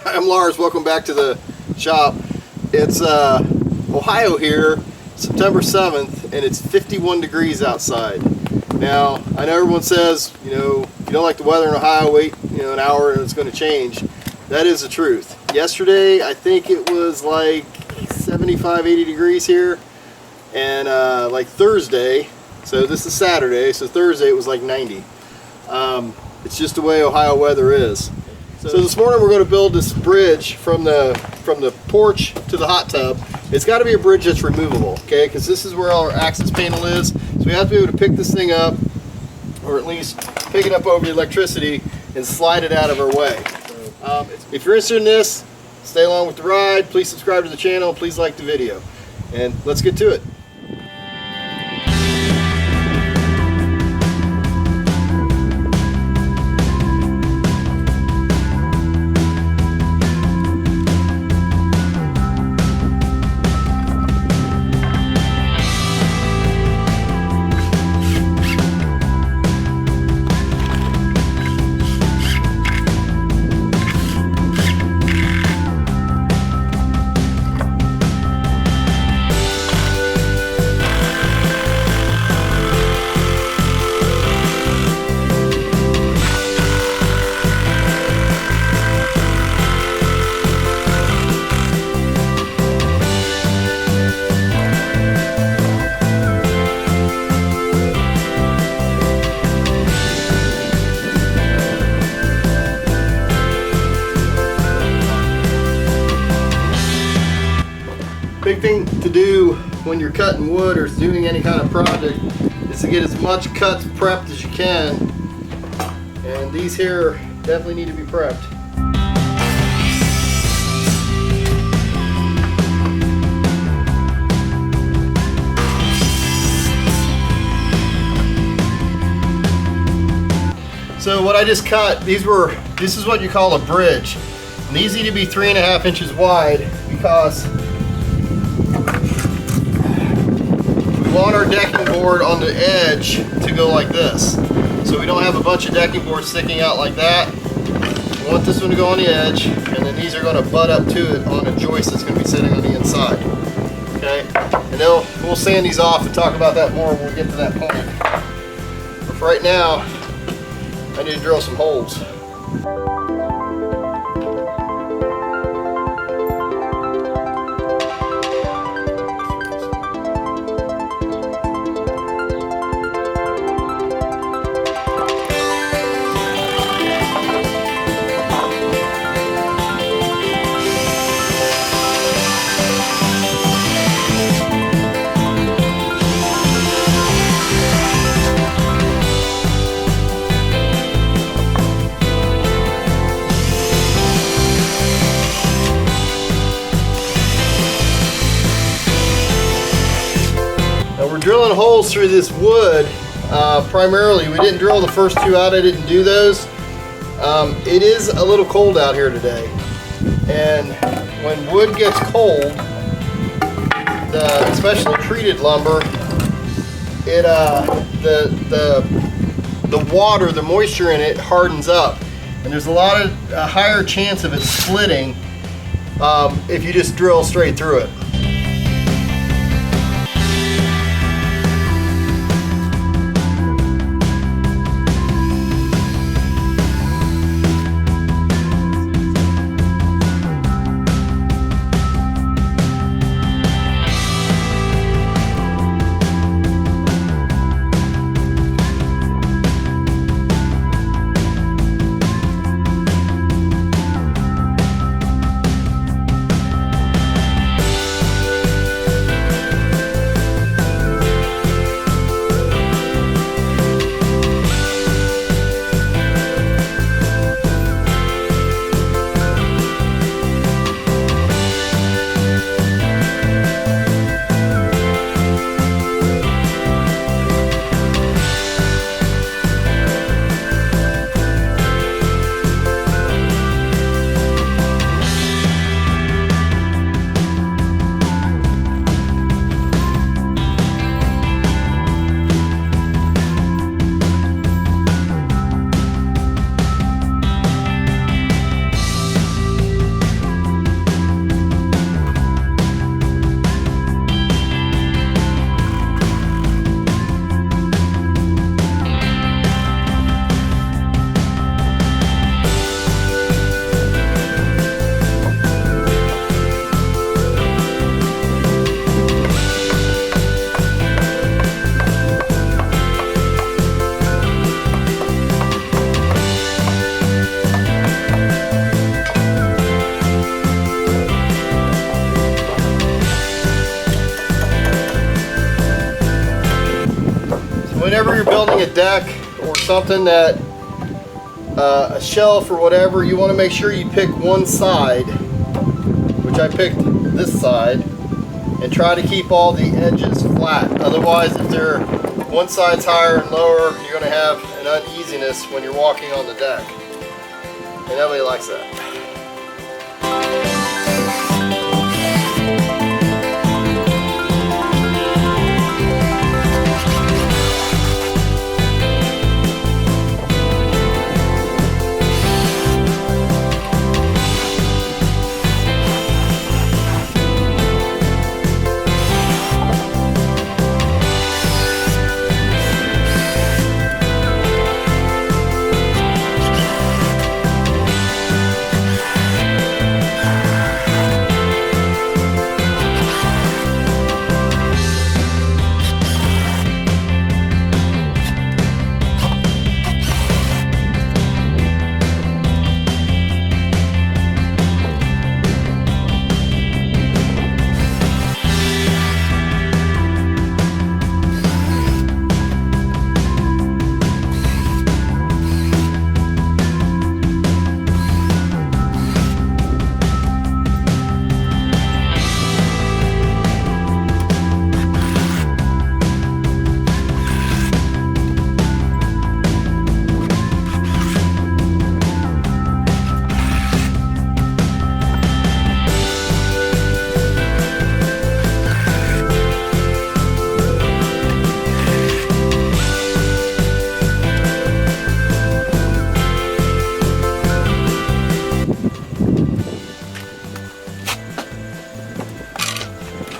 I'm Lars, welcome back to the shop. It's Ohio here, September 7th, and it's 51 degrees outside. Now, I know everyone says, if you don't like the weather in Ohio, wait, an hour and it's going to change. That is the truth. Yesterday, I think it was like 75, 80 degrees here, and like Thursday, so this is Saturday, so Thursday it was like 90. It's just the way Ohio weather is. So this morning we're going to build this bridge from the porch to the hot tub. It's got to be a bridge that's removable, okay? Because this is where our access panel is. So we have to be able to pick this thing up, or at least pick it up over the electricity and slide it out of our way. If you're interested in this, stay along with the ride. Please subscribe to the channel. Please like the video. And let's get to it. Big thing to do when you're cutting wood or doing any kind of project is to get as much cuts prepped as you can, and these here definitely need to be prepped. So what I just cut, this is what you call a bridge, and these need to be 3.5 inches wide because we want our decking board on the edge to go like this. So we don't have a bunch of decking boards sticking out like that. We want this one to go on the edge, and then these are going to butt up to it on a joist that's going to be sitting on the inside. Okay? And then we'll sand these off and talk about that more when we get to that point. But for right now, I need to drill some holes. We're drilling holes through this wood primarily. We didn't drill the first two out. I didn't do those. It is a little cold out here today, and when wood gets cold, especially treated lumber, the water, the moisture in it hardens up, and there's a higher chance of it splitting if you just drill straight through it. deck or something that a shelf or whatever, you want to make sure you pick one side, which I picked this side, and try to keep all the edges flat. Otherwise, if they're one side's higher and lower, you're going to have an uneasiness when you're walking on the deck, and nobody likes that.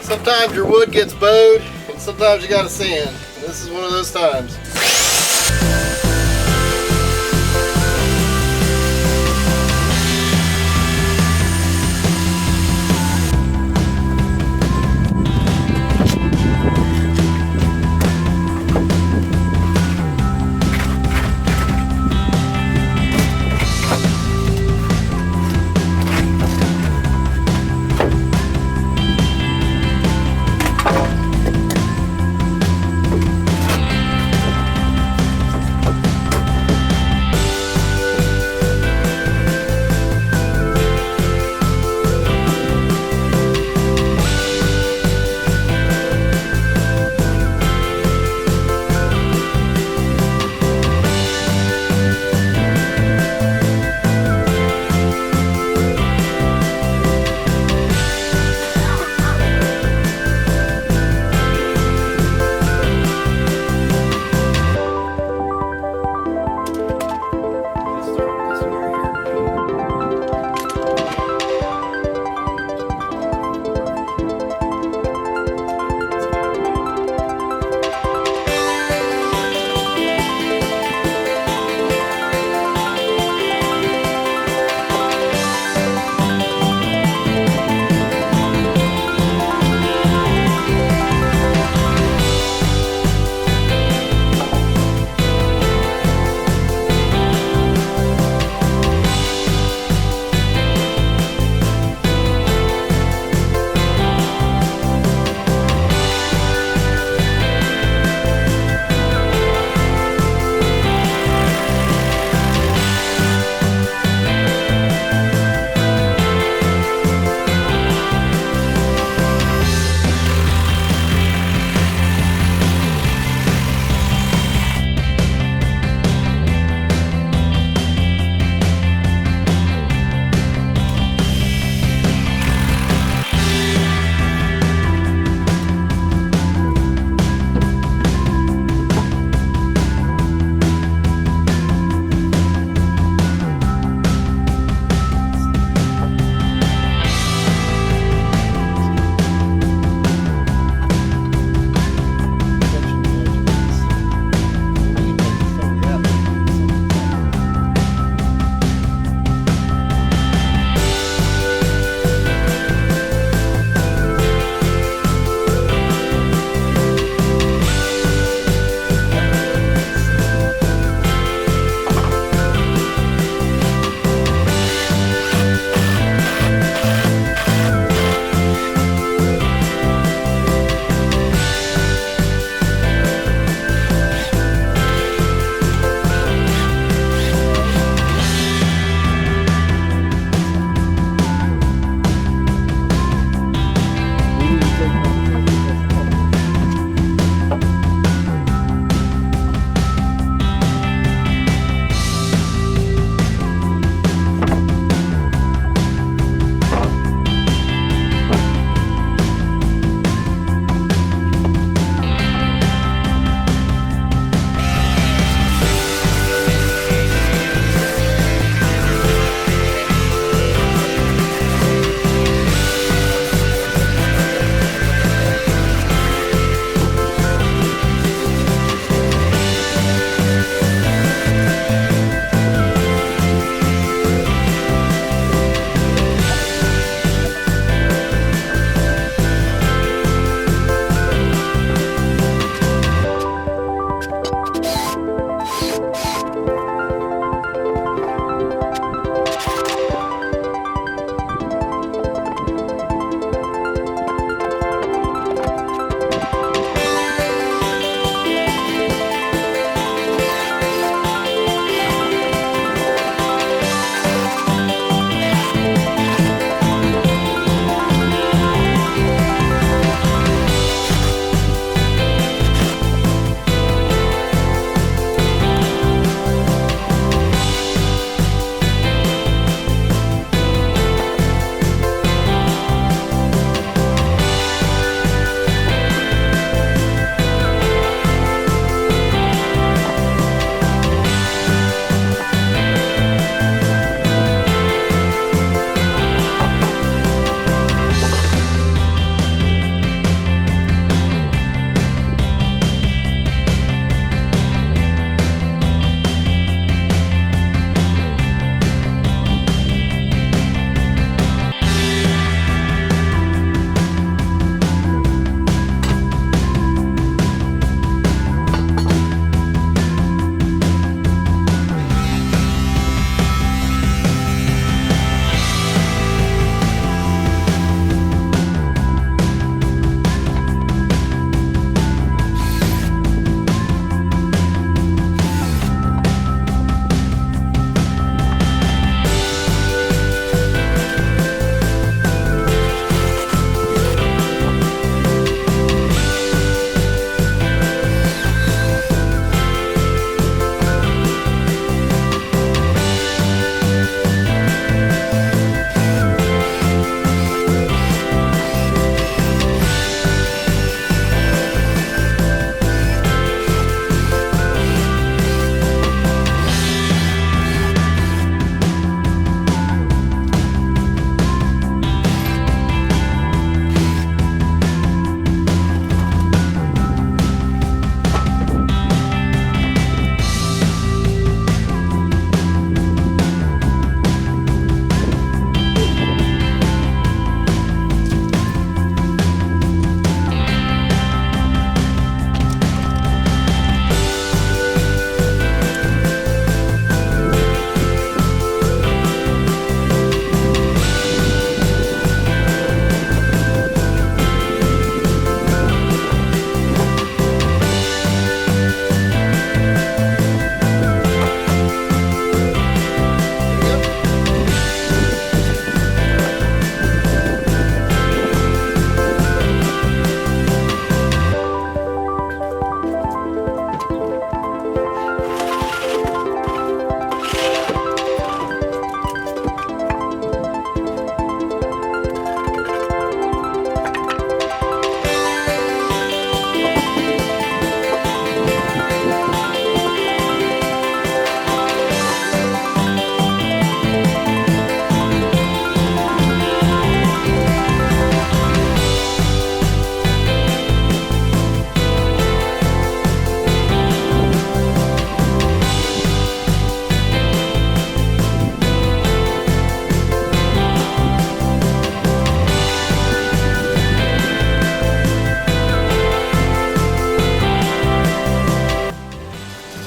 Sometimes your wood gets bowed, and sometimes you gotta sand. And this is one of those times.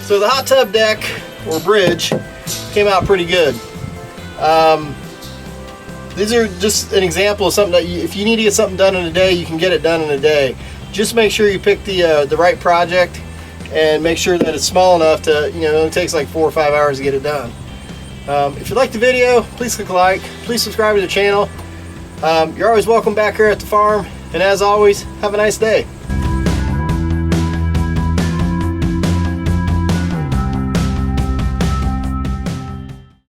So the hot tub deck or bridge came out pretty good. These are just an example of something that if you need to get something done in a day, you can get it done in a day. Just make sure you pick the right project and make sure that it's small enough to, you know, it only takes like 4 or 5 hours to get it done. If you liked the video, please click like, please subscribe to the channel. You're always welcome back here at the farm, and as always, have a nice day.